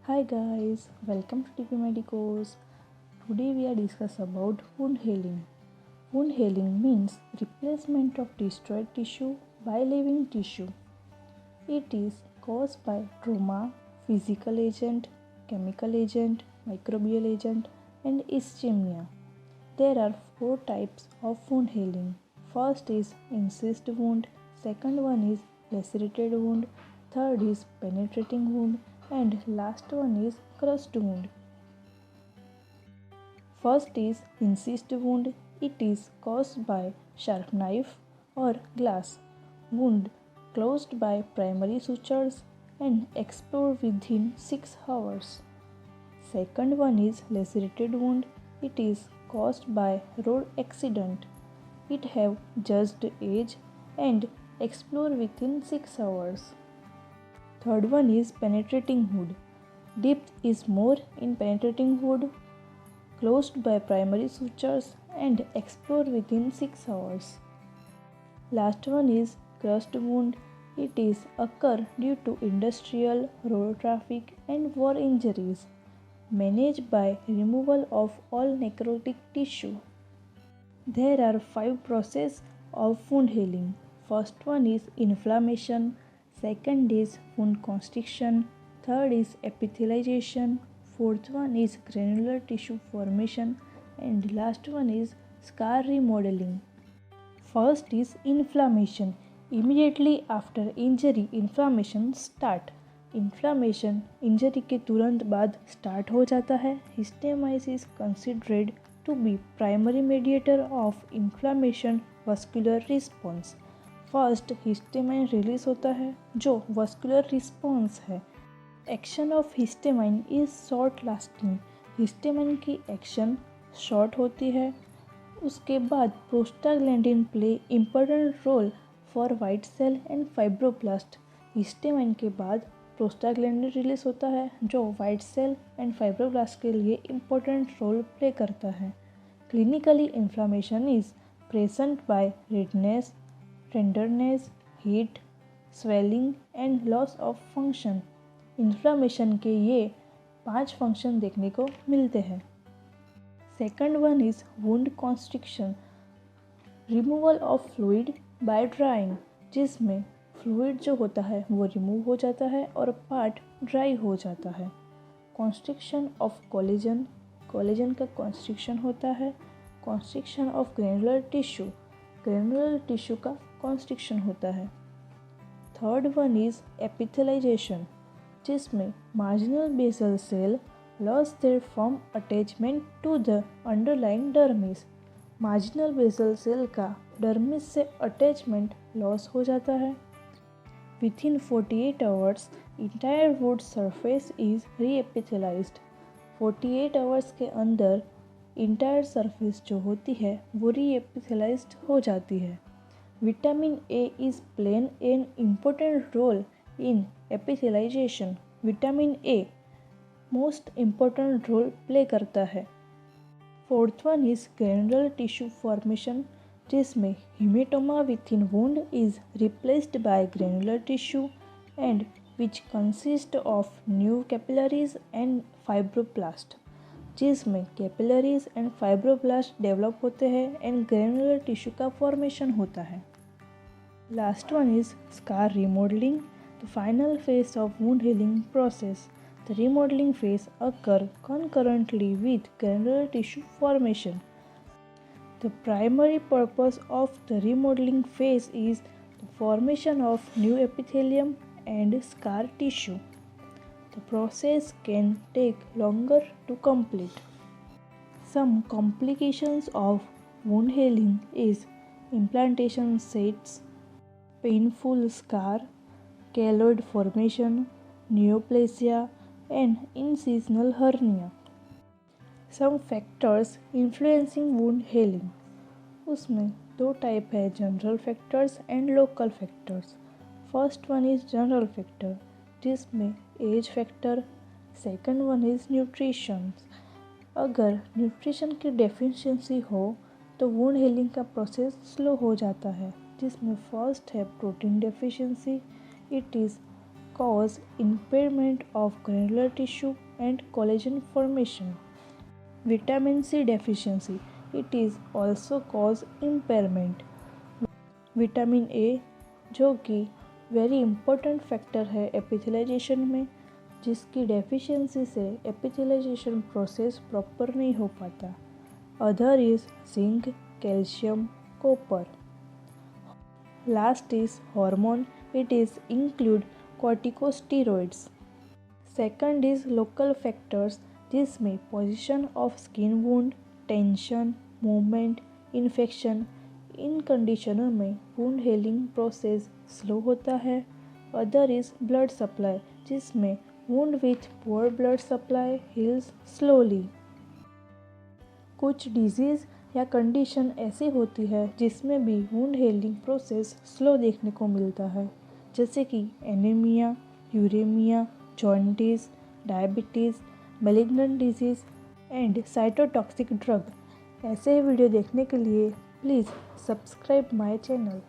Hi guys, welcome to TP Medicos. Today we are discuss about wound healing. Wound healing means replacement of destroyed tissue by living tissue. It is caused by trauma, physical agent, chemical agent, microbial agent, and ischemia. There are four types of wound healing. First is incised wound, second one is lacerated wound, third is penetrating wound, and last one is crushed wound. First is incised wound. It is caused by sharp knife or glass wound closed by primary sutures and explode within 6 hours. Second one is lacerated wound. It is caused by road accident. It have just edge and explode within 6 hours. Third one is penetrating wound. Depth is more in penetrating wound closed by primary sutures and explode within 6 hours. Last one is crushed wound. It is occur due to industrial, road traffic and war injuries, managed by removal of all necrotic tissue. There are 5 processes of wound healing. First one is inflammation, second is wound constriction, third is epithelialization, fourth one is granular tissue formation, and last one is scar remodeling. First is inflammation. Immediately after injury, inflammation start. Inflammation injury के तुरंत बाद start हो जाता है. Histamine is considered to be primary mediator of inflammation vascular response. First histamine release होता है जो vascular response है. Action of histamine is short lasting. Histamine की एक्शन शॉर्ट होती है. उसके बाद prostaglandin play important role for white cell and fibroblast. Histamine के बाद प्रोस्टाग्लैंडिन रिलीज होता है जो वाइट सेल एंड फाइब्रोब्लास्ट के लिए इम्पोर्टेंट रोल प्ले करता है. Clinically inflammation is present by redness, tenderness, heat, swelling and loss of function. Inflammation के ये 5 फंक्शन देखने को मिलते हैं. Second one is wound constriction, removal of fluid by drying, जिसमें फ्लूइड जो होता है वो रिमूव हो जाता है और पार्ट ड्राई हो जाता है. कॉन्स्ट्रिक्शन ऑफ कोलेजन, कोलेजन का कॉन्स्ट्रिक्शन होता है. Constriction of granular tissue, granular tissue का कॉन्स्ट्रिक्शन होता है. थर्ड वन इज एपिथेलाइजेशन, जिसमें marginal basal cell loss their form attachment to the underlying dermis. Marginal basal cell का डर्मिस से attachment loss हो जाता है. Within 48 hours, entire wound surface is reepithelialized. 48 hours के अंदर entire surface जो होती है वो reepithelialized हो जाती है. Vitamin A is playing an important role in epithelialization. Vitamin A most important role play करता है. Fourth one is granular tissue formation, जिसमें hematoma within wound is replaced by granular tissue and which consist of new capillaries and fibroblast, जिसमें capillaries and fibroblast develop होते हैं and granular tissue का formation होता है. Last one is scar remodeling, the final phase of wound healing process. The remodeling phase occur concurrently with granular tissue formation. The primary purpose of the remodeling phase is the formation of new epithelium and scar tissue. The process can take longer to complete. Some complications of wound healing is implantation sets, painful scar, keloid formation, neoplasia, and incisional hernia. Some factors influencing wound healing. उसमें 2 type है, general factors and local factors. First one is general factor, जिसमें age factor. Second one is nutrition. अगर nutrition की deficiency हो तो wound healing का process slow हो जाता है, जिसमें फर्स्ट है protein deficiency. It is cause impairment of granular tissue and collagen formation. Vitamin C deficiency, it is also cause impairment. Vitamin A जो कि वेरी इम्पोर्टेंट फैक्टर है एपिथेलाइजेशन में, जिसकी डेफिशिएंसी से एपिथेलाइजेशन प्रोसेस प्रॉपर नहीं हो पाता. Other is zinc, calcium, copper. Last is hormone, it is include corticosteroids. Second is local factors, जिसमें position of skin wound, tension, movement, infection. इन कंडीशनों में वुंड हीलिंग प्रोसेस स्लो होता है. अदर इज ब्लड सप्लाई, जिसमें wound with poor blood supply heals slowly. कुछ disease या condition ऐसी होती है जिसमें भी वुंड हीलिंग प्रोसेस स्लो देखने को मिलता है, जैसे कि anaemia, uraemia, jaundice, diabetes, malignant disease and cytotoxic drug. ऐसे ही वीडियो देखने के लिए प्लीज़ सब्सक्राइब माय चैनल.